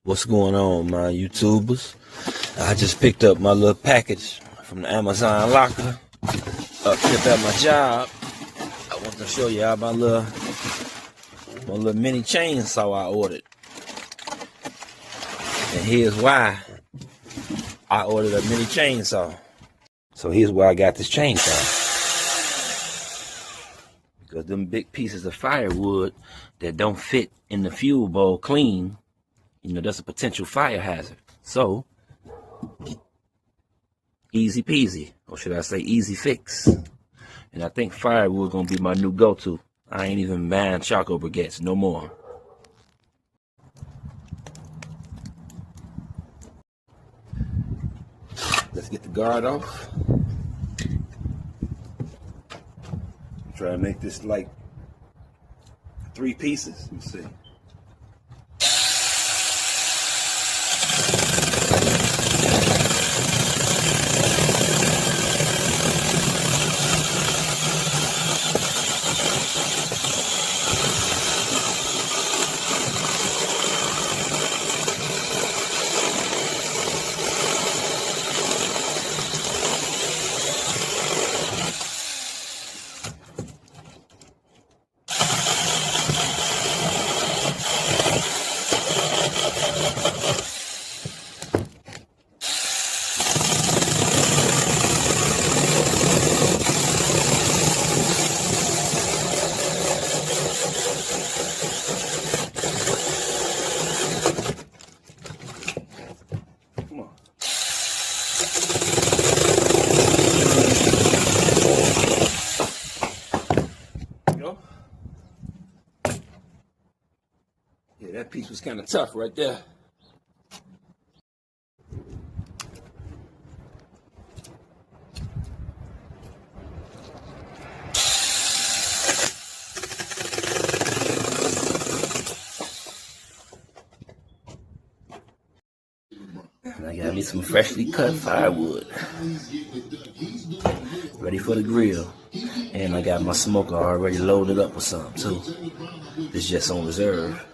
What's going on, my YouTubers? I just picked up my little package from the Amazon locker up here at my job. I want to show you how my little mini chainsaw I ordered. And here's why I ordered a mini chainsaw. So here's where I got this chainsaw. Because them big pieces of firewood that don't fit in the fuel bowl clean, you know, that's a potential fire hazard. So, easy peasy, or should I say easy fix. And I think firewood gonna be my new go-to. I ain't even buying charcoal briquettes no more. Let's get the guard off. Try to make this like 3 pieces. Let me see. Yeah, that piece was kind of tough right there. And I got me some freshly cut firewood. Ready for the grill. And I got my smoker already loaded up with some too. It's just on reserve.